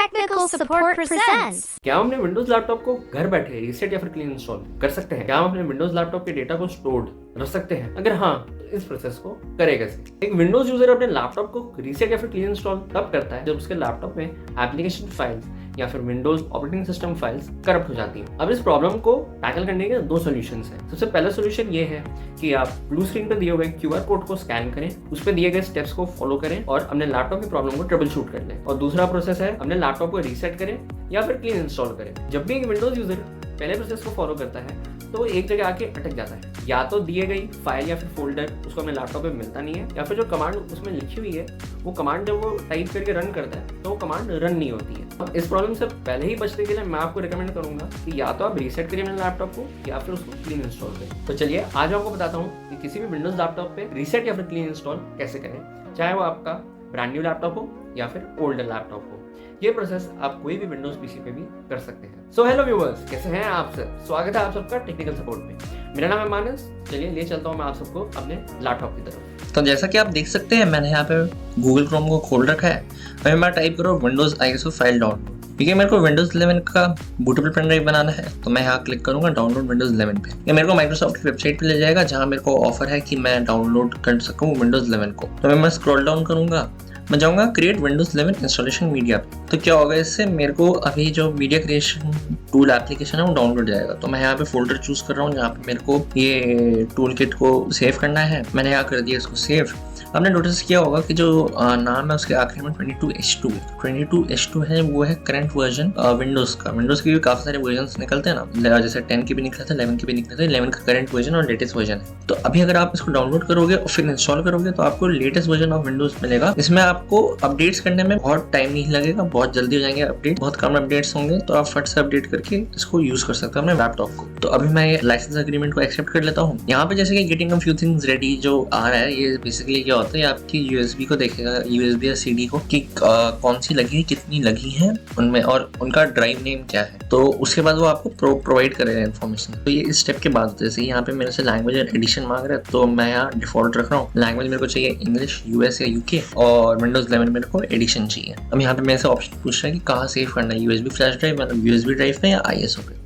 Technical Support presents. क्या हम अपने विंडोज लैपटॉप को घर बैठे रीसेट या फिर क्लीन इंस्टॉल कर सकते हैं? क्या हम अपने विंडोज लैपटॉप के डेटा को स्टोर्ड रख सकते हैं? अगर हाँ, तो इस प्रोसेस को करे कैसे? एक विंडोज यूजर अपने लैपटॉप को रीसेट या फिर क्लीन इंस्टॉल तब करता है जब उसके लैपटॉप में एप्लीकेशन फाइल्स या फिर Windows operating system files corrupt हो जाती हैं। अब इस प्रॉब्लम को टैकल करने के दो सॉल्यूशंस हैं। सबसे पहला सॉल्यूशन ये है कि आप ब्लू स्क्रीन पर दिए हुए क्यूआर कोड को स्कैन करें, उस पर दिए गए स्टेप्स को फॉलो करें और अपने लैपटॉप की प्रॉब्लम को ट्रबल शूट कर लें। और दूसरा प्रोसेस है अपने लैपटॉप को रीसेट करें या फिर क्लीन इंस्टॉल करें। जब भी एक विंडोज यूजर पहले प्रोसेस को फॉलो करता है तो वो एक जगह आके अटक जाता है। या तो दिए गई फाइल या फिर फोल्डर उसको अपने लैपटॉप पे मिलता नहीं है, या फिर जो कमांड उसमें लिखी हुई है वो कमांड जब वो टाइप करके रन करता है तो वो कमांड रन नहीं होती है। अब इस प्रॉब्लम से पहले ही बचने के लिए मैं आपको रिकमेंड करूंगा कि या तो आप रीसेट करिए अपने लैपटॉप को या फिर उसको क्लीन इंस्टॉल करें। तो चलिए आज मैं आपको बताता हूँ कि किसी भी विंडोज लैपटॉप पे रीसेट या फिर क्लीन इंस्टॉल कैसे करें, चाहे वो आपका ब्रांड न्यू लैपटॉप हो या फिर ओल्ड लैपटॉप हो। ये प्रोसेस आप कोई भी विंडोज पीसी पे भी कर सकते हैं। सो हेलो व्यूअर्स, कैसे हैं आप सब? स्वागत है आप सबका टेक्निकल सपोर्ट में। मेरा नाम है मानस। चलिए ले चलता हूँ मैं आप सबको अपने लैपटॉप की तरफ। तो जैसा कि आप देख सकते हैं, मैंने यहाँ पे गूगल क्रोम को खोल रखा है। अभी मैं टाइप करूँ विंडोज ISO फाइल डाउनलोड, क्योंकि मेरे को विंडोज 11 का बूटेबल पेन ड्राइव बनाना है। तो मैं यहाँ क्लिक करूंगा डाउनलोड विंडोज 11 पे। ये मेरे को माइक्रोसॉफ्ट की वेबसाइट पे ले जाएगा जहाँ मेरे को ऑफर है कि मैं डाउनलोड कर सकूँ विंडोज 11 को। तो मैं स्क्रॉल डाउन करूंगा, मैं जाऊंगा क्रिएट विंडोज 11 इंस्टॉलेशन मीडिया पे। तो क्या होगा, इससे मेरे को अभी जो मीडिया क्रिएशन टूल एप्लीकेशन है वो डाउनलोड जाएगा। तो मैं यहाँ पे फोल्डर चूज कर रहा हूँ जहाँ पे मेरे को ये टूल किट को सेव करना है। मैंने यहाँ कर दिया इसको सेव। आपने नोटिस किया होगा कि जो नाम है उसके आखिर में 22H2 है, वो है करंट वर्जन विंडोज का। विंडोज के भी काफी सारे वर्जन निकलते हैं ना, जैसे 10 के भी निकले थे, 11 के भी निकले थे। 11 का करंट वर्जन और लेटेस्ट वर्जन है। तो अभी अगर आप इसको डाउनलोड करोगे और फिर इंस्टॉल करोगे तो आपको लेटेस्ट वर्जन ऑफ विंडोज मिलेगा। इसमें आपको अपडेट्स करने में बहुत टाइम नहीं लगेगा, बहुत जल्दी हो जाएंगे अपडेट, बहुत कम अपडेट्स होंगे। तो आप फट से अपडेट करके इसको यूज कर सकते हो अपने लैपटॉप को। तो अभी मैं लाइसेंस एग्रीमेंट को एक्सेप्ट कर लेता हूँ। यहाँ पे जैसे कि getting a few things ready जो आ रहा है, ये बेसिकली क्या होता है, आपकी USB को देखेगा, USB या CD को कि कौन सी लगी है, कितनी लगी है उनमें, और उनका ड्राइव नेम क्या है। तो उसके बाद वो आपको प्रोवाइड करेगा इन्फॉर्मेशन। तो ये इस स्टेप के बाद जैसे यहाँ पे मेरे से लैंग्वेज एडिशन मांग रहा है, तो मैं यहाँ डिफॉल्ट रख रहा हूँ। लैंग्वेज मेरे को चाहिए इंग्लिश, US या UK, और विंडोज 11 मेरे को एडिशन चाहिए। अब यहाँ पे मेरे से ऑप्शन पूछ रहा है कि कहाँ सेव करना है, USB फ्लैश ड्राइव, मतलब USB ड्राइव पे या ISO पे।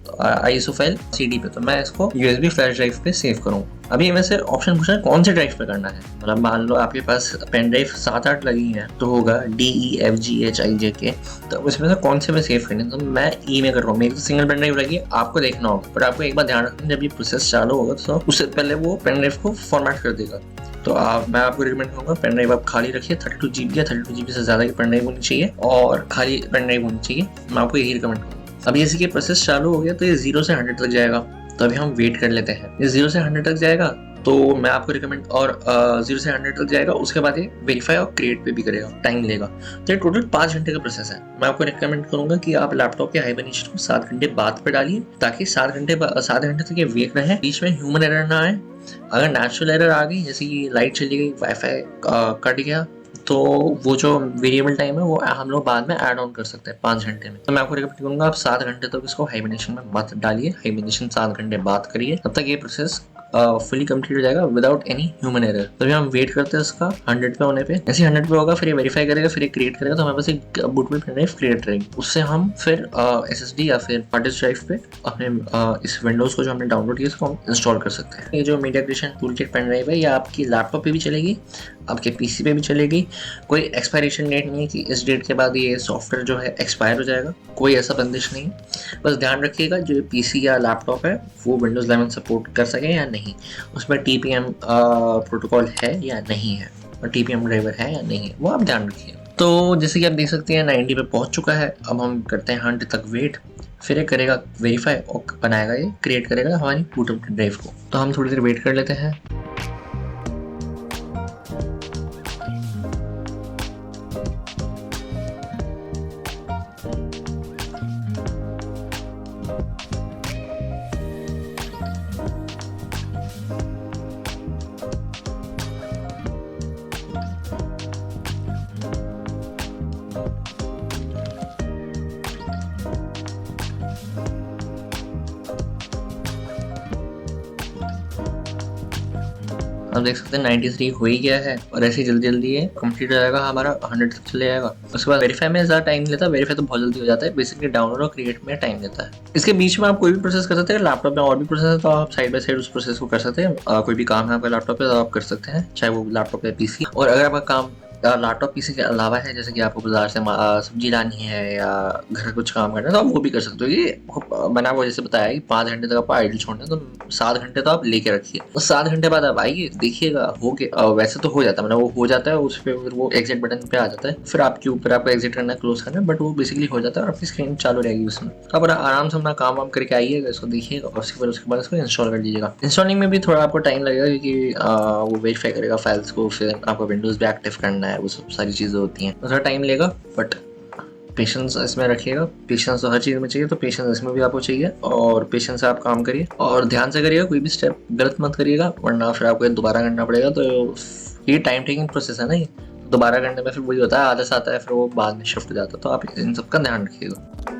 ISO फाइल CD पे, तो मैं इसको USB फ्लैश ड्राइव पे सेव करूँ। अभी मैं से ऑप्शन पूछ रहा है कौन से ड्राइव पे करना है। मतलब मान लो आपके पास पेन ड्राइव 7-8 लगी हैं तो होगा DEFGHIJK, तो उसमें से कौन से में सेव करनी है। तो मैं E में कर रहा हूँ। मेरी तो सिंगल पेन ड्राइव लगी है, आपको देखना होगा। पर आपको एक बार ध्यान रखना, जब ये प्रोसेस चालू होगा तो उससे पहले वो पेन ड्राइव को फॉर्मेट कर देगा। तो मैं आपको रिकमेंड करूँगा पेन ड्राइव आप खाली रखिए। 32 GB या 32 GB से ज़्यादा की पेन ड्राइव होनी चाहिए और खाली पेन ड्राइव होनी चाहिए। मैं आपको यही रिकमेंड करूँगा। अब जैसे कि प्रोसेस चालू हो गया तो ये 0 से 100 तक जाएगा। तो अभी हम वेट कर लेते हैं। ये 0 से 100 तक जाएगा तो मैं आपको रिकमेंड, और 0 से 100 तक जाएगा, उसके बाद ये वेरीफाई और क्रिएट पे भी करेगा, टाइम लेगा। तो ये टोटल 5 घंटे का प्रोसेस है। मैं आपको रिकमेंड करूंगा कि आप लैपटॉप के हाइबरनेशन को 7 घंटे बाद पे डालिए, ताकि 7 घंटे तक ये वेक रहे, बीच में ह्यूमन एरर ना आए। अगर नेचुरल एरर आ गई, जैसे कि लाइट चली गई, वाईफाई कट गया, तो वो जो वेरिएबल टाइम है वो हम लोग बाद में ऐड ऑन कर सकते हैं 5 घंटे में। तो मैं आपको रिकमेंड करूंगा आप 7 घंटे तक इसको हाइबरनेशन में मत डालिए। हाइबरनेशन 7 घंटे बाद करिए, तब तक ये प्रोसेस फुली कंप्लीट हो जाएगा विदाउट एनी ह्यूमन एरर। तभी हम वेट करते हैं इसका 100 पे होने पे। जैसे 100 पे होगा फिर ये वेरीफाई करेगा, फिर ये क्रिएट करेगा, तो हमारे पास एक बूटेबल पेन ड्राइव क्रिएट रहेगी। उससे हम फिर SSD या फिर हार्ड डिस्क ड्राइव पे अपने इस विंडोज को जो हमने डाउनलोड किया इसको हम इंस्टॉल कर सकते हैं। ये जो media creation toolkit pen drive है, ये आपकी लैपटॉप पे भी चलेगी, आपके PC पे भी चलेगी। कोई एक्सपायरेशन डेट नहीं है कि इस डेट के बाद ये सॉफ्टवेयर जो है एक्सपायर हो जाएगा, कोई ऐसा बंदिश नहीं। बस ध्यान रखिएगा जो PC या लैपटॉप है वो विंडोज 11 सपोर्ट कर सके या नहीं, उसमें TPM प्रोटोकॉल है या नहीं है, और TPM ड्राइवर है या नहीं है, वो आप ध्यान रखिए। तो जैसे कि आप देख सकते हैं 90 पे पहुंच चुका है। अब हम करते हैं 100 तक वेट, फिर ये करेगा वेरीफाई और बनाएगा, ये क्रिएट करेगा हमारी बूटेबल ड्राइव को। तो हम थोड़ी देर वेट कर लेते हैं। आप देख सकते हैं 93 हो ही गया है और ऐसे जल्दी जल्दी ये कंप्लीट हो जाएगा, हमारा 100 तक चले जाएगा। उसके बाद वेरीफाई में ज़्यादा टाइम लेता है, वेरीफाई तो बहुत जल्दी हो जाता है, बेसिकली डाउनलोड और क्रिएट में टाइम लेता है। इसके बीच में आप कोई भी प्रोसेस कर सकते हैं, लैपटॉप में और भी प्रोसेस है तो आप साइड बाय साइड उस प्रोसेस को कर सकते हैं। कोई भी काम है आपका लैपटॉप पे तो आप कर सकते हैं, चाहे वो लैपटॉप या पीसी। और अगर आपका काम लैपटॉप पीसी के अलावा है, जैसे कि आपको बाजार से सब्जी लानी है या घर का कुछ काम करना है तो आप वो भी कर सकते हो। ये मैंने आपको जैसे बताया कि 5 घंटे तक आपको आइडल छोड़ना है तो 7 घंटे तो आप लेके रखिए, और 7 घंटे बाद आप आइए देखिएगा हो गया। वैसे तो हो जाता है, मतलब वो हो जाता है, उस पर फिर वो एग्जिट बटन पे आ जाता है, फिर आपके ऊपर आपको एग्जिट करना है, क्लोज करना है, बट वो बेसिकली हो जाता है और आपकी स्क्रीन चालू रहेगी उसमें। आप आराम से अपना काम वाम करके आइएगा, इसको देखिएगा और उसके बाद इसको इंस्टॉल कर लीजिएगा। इंस्टॉलिंग में भी थोड़ा आपको टाइम लगेगा क्योंकि वो वेरीफाई करेगा फाइल्स को, फिर आपको विंडोज भी एक्टिव करना है, वो सब सारी चीज़ें होती हैं, थोड़ा टाइम लेगा। बट पेशेंस इसमें रखिएगा, पेशेंस तो हर चीज़ में चाहिए, तो पेशेंस इसमें भी आपको चाहिए और पेशेंस से आप काम करिए और ध्यान से करिएगा, कोई भी स्टेप गलत मत करिएगा वरना फिर आपको दोबारा करना पड़ेगा। तो ये टाइम टेकिंग प्रोसेस है ना, ये दोबारा करने में फिर वही होता है, आलस आता है, फिर वो बाद में शिफ्ट हो जाता है। तो आप इन सब का ध्यान रखिएगा।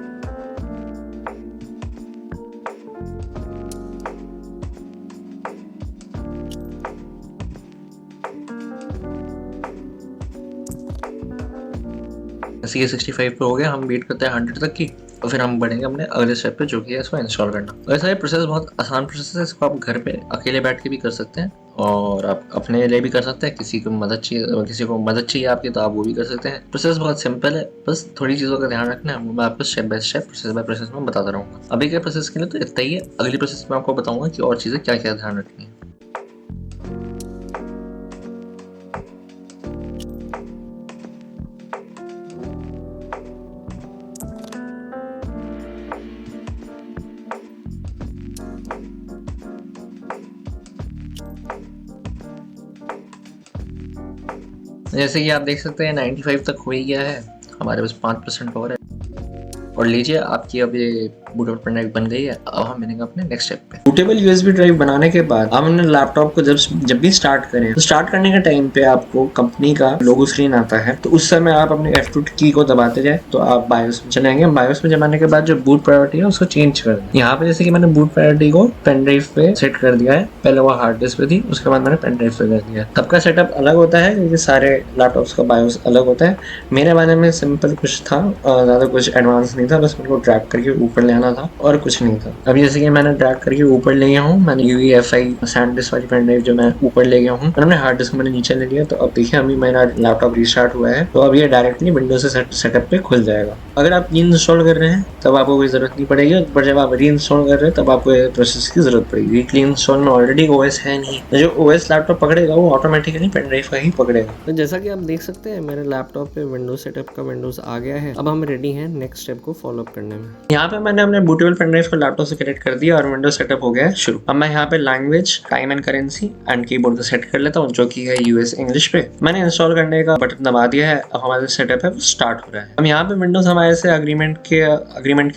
जैसे ये 65 पे हो गया, हम वेट करते हैं 100 तक की और फिर हम बढ़ेंगे अपने अगले स्टेप पे जो कि है इसको इंस्टॉल करना। वैसे ये प्रोसेस बहुत आसान प्रोसेस है, इसको आप घर पे अकेले बैठ के भी कर सकते हैं और आप अपने लिए भी कर सकते हैं। किसी को मदद चाहिए आपकी तो आप वो भी कर सकते हैं। प्रोसेस बहुत सिंपल है, बस थोड़ी चीज़ों का ध्यान रखना है, वो मैं आपको step by step process by process में बताता रहूँगा। अभी के प्रोसेस के लिए तो इतना ही है, अगली प्रोसेस में आपको बताऊँगा कि और चीज़ें क्या क्या ध्यान रखनी है। जैसे कि आप देख सकते हैं 95 तक हो ही गया है, हमारे पास 5% और है। और लीजिए आपकी अब ये बूटेबल पेन ड्राइव बन गई है। अब हम मिलेंगे अपने नेक्स्ट स्टेप पे। बूटेबल यूएसबी ड्राइव बनाने के बाद हम अपने लैपटॉप को जब भी स्टार्ट करें तो स्टार्ट करने के टाइम पे आपको कंपनी का लोगो स्क्रीन आता है, तो उस समय आप अपने F2 की को दबाते जाए तो आप बायोस में चलेंगे। बायोस में जमाने के बाद जो बूट प्रायोरिटी है उसको चेंज कर दें। यहाँ पे जैसे कि मैंने बूट प्रायोरिटी को पेन ड्राइव पे सेट कर दिया है, पहले वो हार्ड डिस्क पे थी, उसके बाद मैंने पेन ड्राइव पे कर दिया। तब का सेटअप अलग होता है क्योंकि सारे लैपटॉप्स का बायोस अलग होता है। मेरे बारे में सिंपल कुछ था, ज्यादा कुछ एडवांस नहीं था, बस मेरे को ड्रैग करके ऊपर ले आना था और कुछ नहीं था। अभी जैसे कि मैंने ड्रैग करके ऊपर ले गया हूँ, मैंने UEFI सैंडिस्क वाली पेन ड्राइव जो मैं ऊपर ले गया हूँ, मैंने हार्ड डिस्क मैंने नीचे ले लिया। तो अब देखिए अभी मेरा लैपटॉप रिस्टार्ट हुआ है, तो अब ये डायरेक्टली विंडोज से सेटअप पे खुल जाएगा। अगर आप री इंस्टॉल कर रहे हैं तब आपको कोई जरूरत नहीं पड़ेगी, पर जब आप री इंस्टॉल कर रहे हैं तब आपको प्रोसेस की जरूरत पड़ेगी। क्लीन इंस्टॉल में ऑलरेडी OS है नहीं, तो जो OS लैपटॉप पकड़ेगा वो ऑटोमेटिकली पेन ड्राइव का ही पकड़ेगा। तो जैसा कि आप देख सकते हैं मेरे लैपटॉप पे विंडोज सेटअप का विंडोज आ गया है। अब हम रेडी हैं नेक्स्ट स्टेप को फॉलो अप करने में। यहाँ पे मैंने अपने बूटेबल पेन ड्राइव को लैपटॉप से कनेक्ट कर दिया और विंडोज सेटअप हो गया है शुरू। अब मैं यहाँ पे language, time and currency and keyboard को सेट कर लेता हूँ जो कि है US इंग्लिश पे। मैंने इंस्टॉल करने का बटन दबा दिया है, अब हमारा सेटअप है वो स्टार्ट हो रहा है। अब यहाँ पे विंडोज हमारे से अग्रीमेंट के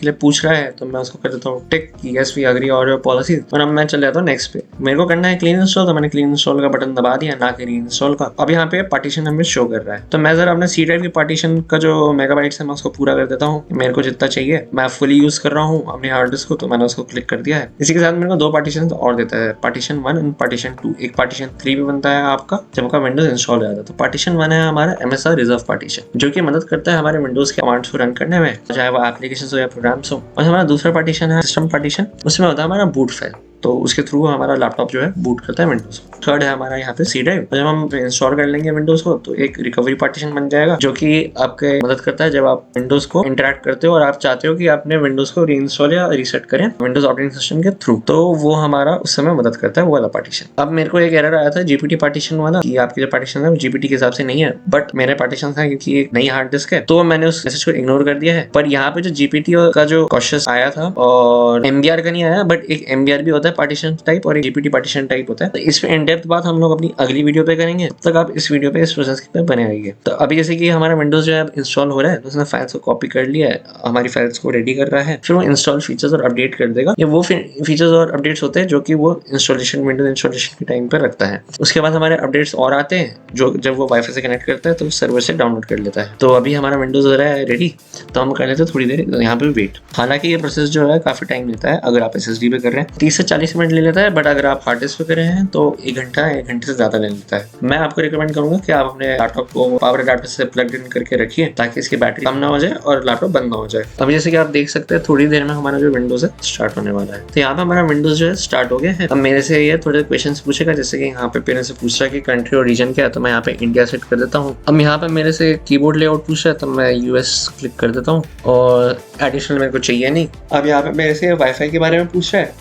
लिए पूछ रहा है, तो मैं उसको कर देता हूँ टिक कि yes we agree on your policy. और अब मैं चल जाता हूँ नेक्स्ट पे। मेरे को करना है क्लीन इंस्टॉल, तो मैंने क्लीन इंस्टॉल का बटन दबा दिया, ना कि री इंस्टॉल का। अब यहाँ पे पार्टीशन हमें शो कर रहा है, तो मैं जरा अपने C ड्राइव की पार्टीशन का जो मेगाबाइट्स है मैं उसको पूरा कर देता हूँ। मेरे को जितना चाहिए, मैं फुली यूज कर रहा हूँ अपने हार्ड डिस्क को, तो मैंने उसको क्लिक कर दिया है। इसी के साथ मेरे को 2 पार्टीशन और देता है, पार्टीशन 1 एंड पार्टीशन 2। एक पार्टीशन 3 भी बनता है आपका जब आपका विंडोज इंस्टॉल हो जाता है। तो पार्टीशन 1 है हमारा MSR रिजर्व पार्टीशन, जो कि मदद करता है हमारे विंडोज के कमांड्स को रन करने में, चाहे वो एप्लीकेशन हो या प्रोग्राम्स हो। और हमारा दूसरा पार्टीशन है सिस्टम पार्टीशन, उसमें होता है हमारा बूट फाइल, तो उसके थ्रू हमारा लैपटॉप जो है बूट करता है विंडोज। थर्ड है हमारा यहाँ पे C ड्राइव, जब हम इंस्टॉल कर लेंगे विंडोज को तो एक रिकवरी पार्टीशन बन जाएगा, जो कि आपके मदद करता है जब आप विंडोज को इंटरैक्ट करते हो और आप चाहते हो कि आपने विंडोज को रीइंस्टॉल या रीसेट करें विंडोज ऑपरेटिंग सिस्टम के थ्रू, तो वो हमारा उस समय मदद करता है वो वाला पार्टीशन। अब मेरे को एक एरर आया था GPT पार्टीशन वाला कि आपके जो पार्टीशन है वो GPT के हिसाब से नहीं है, बट मेरे पार्टीशन था क्योंकि एक नई हार्ड डिस्क है, तो मैंने उस मैसेज को इग्नोर कर दिया है। पर यहाँ पे जो GPT का जो क्वेश्चन आया था और MBR का नहीं आया, बट एक MBR भी होता है पार्टीशन टाइप और एक GPT पार्टीशन टाइप होता है। तो इस पे इन डेप्थ बात हम लोग अपनी अगली वीडियो पे करेंगे, तब तक आप इस वीडियो पे इस प्रोसेस पे बने रहिए। तो अभी जैसे कि हमारा विंडोज जो है इंस्टॉल हो रहा है, तो उसने फाइल्स को कॉपी कर लिया है, हमारी फाइल्स को रेडी कर रहा है, फिर वो इंस्टॉल फीचर्स और अपडेट कर देगा। ये वो फीचर्स और अपडेट्स होते हैं जो कि वो इंस्टॉलेशन विंडोज इंस्टॉलेशन के टाइम पर रखता है। उसके बाद हमारे अपडेट्स और आते हैं जो जब वो वाईफाई से कनेक्ट करता है तो सर्वर से डाउनलोड कर लेता है। तो अभी हमारा विंडोज हो रहा है रेडी, तो हम कर लेते हैं थोड़ी देर यहाँ पे वेट। हालांकि ये प्रोसेस जो है काफी टाइम लेता है अगर आप SSD पे कर रहे हैं। 30 से 40 मिनट ले लेता है, बट अगर आप हार्ड डिस्क पे कर रहे हैं तो 1 घंटे से ज़्यादा ले लेता है। मैं आपको रिकमेंड करूँगा कि आप अपने लैपटॉप को पावर अडैप्टर से प्लग इन करके रखिए ताकि इसकी बैटरी कम ना हो जाए और लैपटॉप बंद ना हो जाए। अब जैसे कि आप देख सकते हैं थोड़ी देर में हमारा जो विंडोज है स्टार्ट होने वाला है। तो यहाँ पे हमारा विंडोज जो है स्टार्ट हो गया है। अब मेरे से ये थोड़े क्वेश्चंस पूछेगा, जैसे कि यहाँ पे मेरे से पूछ रहा है कि कंट्री और रीजन क्या है, तो मैं यहाँ पे इंडिया सेट कर देता हूँ। अब यहाँ पे मेरे से कीबोर्ड लेआउट पूछ रहा है तो मैं यूएस क्लिक कर देता हूँ और एडिशनल मेरे को चाहिए नहीं। अब यहाँ पे मेरे से वाईफाई के बारे में पूछ रहा है।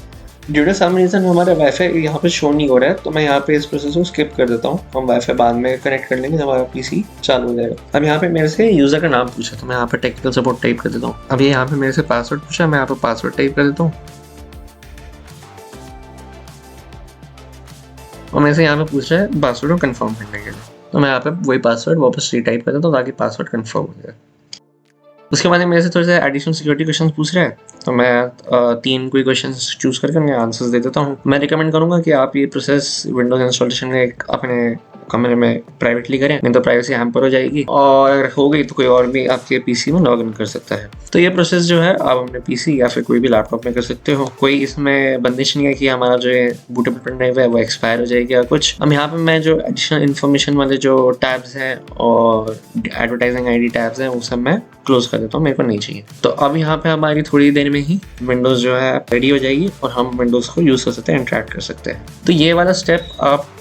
ड्यू टू सम रीज़न हमारा वाईफाई यहाँ पे शो नहीं हो रहा है, तो मैं यहाँ पे इस प्रोसेस को स्किप कर देता हूँ। हम वाईफाई बाद में कनेक्ट कर लेंगे जब हमारा पीसी चालू हो जाएगा। अब यहाँ पे मेरे से यूज़र का नाम पूछा तो मैं यहाँ पे टेक्निकल सपोर्ट टाइप कर देता हूँ। अब ये यहाँ पे मेरे से पासवर्ड पूछा, मैं यहाँ पे पासवर्ड टाइप कर देता हूँ। और मेरे से यहाँ पे पूछ रहा है पासवर्ड को कन्फर्म करने के लिए, तो मैं यहाँ पे वही पासवर्ड वापस रीटाइप कर देता हूँ ताकि पासवर्ड कन्फर्म हो जाए। उसके बाद मेरे से थोड़े से एडिशनल सिक्योरिटी क्वेश्चन पूछ रहे हैं, तो मैं 3 कोई क्वेश्चन चूज करके उनके आंसर्स दे देता हूँ। मैं रिकमेंड करूँगा कि आप ये प्रोसेस विंडोज इंस्टॉलेशन में एक अपने कमरे में प्राइवेटली करें, नहीं तो प्राइवेसी हैम्पर हो जाएगी, और अगर हो गई तो कोई और भी आपके पीसी में लॉग इन कर सकता है। तो ये प्रोसेस जो है आप अपने पीसी या फिर कोई भी लैपटॉप में कर सकते हो। कोई इसमें बंदिश नहीं है कि हमारा जो बूटेबल पेन ड्राइव है वो एक्सपायर हो जाएगी या कुछ। अब यहाँ पे मैं जो एडिशनल इन्फॉर्मेशन वाले जो टैब्स हैं और एडवर्टाइजिंग आईडी टैब्स हैं वो सब मैं क्लोज कर देता हूँ, मेरे को नहीं चाहिए। तो अब यहाँ पे हमारी थोड़ी देर में ही विंडोज़ जो है रेडी हो जाएगी और हम विंडोज़ को यूज़ कर सकते हैं, इंटरैक्ट कर सकते हैं। तो ये वाला स्टेप आप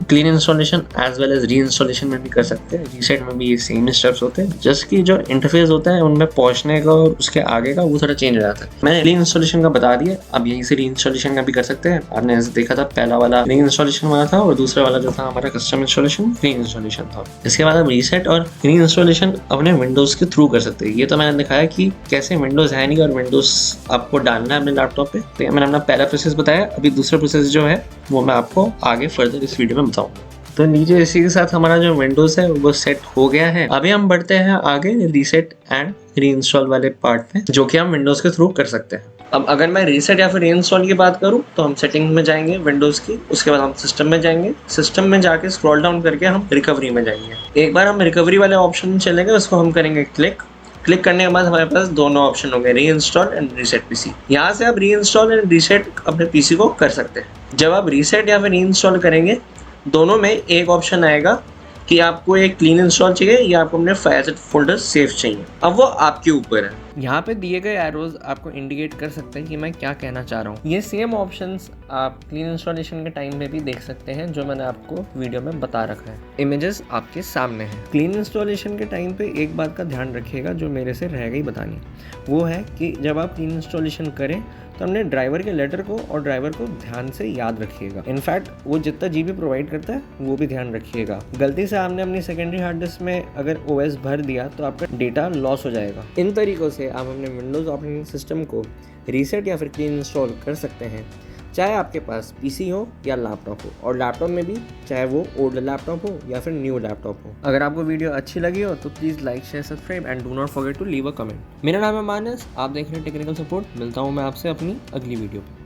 clean installation as well as reinstallation में भी कर सकते हैं। रीसेट में भी ये सेम स्टेप्स होते हैं, जस्ट कि जो इंटरफेस होता है उनमें पहुंचने का और उसके आगे का वो थोड़ा चेंज हो जाता है। मैंने री इंस्टॉलेशन का बता दिया, अब यहीं से री इंस्टॉलेशन का भी कर सकते हैं। आपने ऐसे देखा था पहला वाला री इंस्टॉलेशन वाला था और दूसरा वाला जो था हमारा कस्टम इंस्टॉलेशन री इंस्टॉलेशन था। इसके बाद आप रीसेट और री इंस्टॉलेशन अपने विंडोज़ के थ्रू कर सकते हैं। ये तो मैंने दिखाया कि कैसे विंडोज़ है नहीं और विंडोज़ आपको डालना है अपने लैपटॉप पे। तो मैंने अपना पहला प्रोसेस बताया, अभी दूसरा प्रोसेस जो है वो मैं आपको आगे फर्दर इस वीडियो में बताऊँगा। तो नीचे इसी के साथ हमारा जो विंडोज़ है वो सेट हो गया है। अभी हम बढ़ते हैं आगे रीसेट एंड री इंस्टॉल वाले पार्ट में, जो कि हम विंडोज़ के थ्रू कर सकते हैं। अब अगर मैं रीसेट या फिर री इंस्टॉल की बात करूं तो हम सेटिंग में जाएंगे विंडोज़ की, उसके बाद हम सिस्टम में जाएंगे, सिस्टम में जाके स्क्रॉल डाउन करके हम रिकवरी में जाएंगे। एक बार हम रिकवरी वाले ऑप्शन में चलेंगे, उसको हम करेंगे क्लिक करने के बाद हमारे पास दोनों ऑप्शन होंगे, री इंस्टॉल एंड रीसेट पीसी। यहाँ से आप री इंस्टॉल एंड रीसेट अपने पीसी को कर सकते हैं। जब आप रीसेट या फिर री इंस्टॉल करेंगे, दोनों में एक ऑप्शन आएगा कि आपको एक क्लीन इंस्टॉल चाहिए या आपको अपने फाइल्स एंड फोल्डर सेव चाहिए। अब वो आपके ऊपर है। यहाँ पे दिए गए एरोज आपको इंडिकेट कर सकते हैं कि मैं क्या कहना चाह रहा हूँ। ये सेम ऑप्शंस आप क्लीन इंस्टॉलेशन के टाइम में भी देख सकते हैं, जो मैंने आपको वीडियो में बता रखा है। इमेजेस आपके सामने हैं। क्लीन इंस्टॉलेशन के टाइम पे एक बात का ध्यान रखिएगा जो मेरे से रह गई बतानी, वो है कि जब आप क्लीन इंस्टॉलेशन करें तो अपने ड्राइवर के लेटर को और ड्राइवर को ध्यान से याद रखिएगा। इनफैक्ट वो जितना जीबी प्रोवाइड करता है वो भी ध्यान रखिएगा। गलती से आपने अपनी सेकेंडरी हार्ड डिस्क में अगर ओएस भर दिया तो आपका डेटा लॉस हो जाएगा। इन तरीक़ों से आप अपने विंडोज़ ऑपरेटिंग सिस्टम को रीसेट या फिर क्लीन इंस्टॉल कर सकते हैं, चाहे आपके पास पीसी हो या लैपटॉप हो, और लैपटॉप में भी चाहे वो ओल्ड लैपटॉप हो या फिर न्यू लैपटॉप हो। अगर आपको वीडियो अच्छी लगी हो तो please like share subscribe and do not forget to leave a comment. मेरा नाम है मानस, आप देख रहे हैं टेक्निकल सपोर्ट। मिलता हूँ मैं आपसे अपनी अगली वीडियो पे।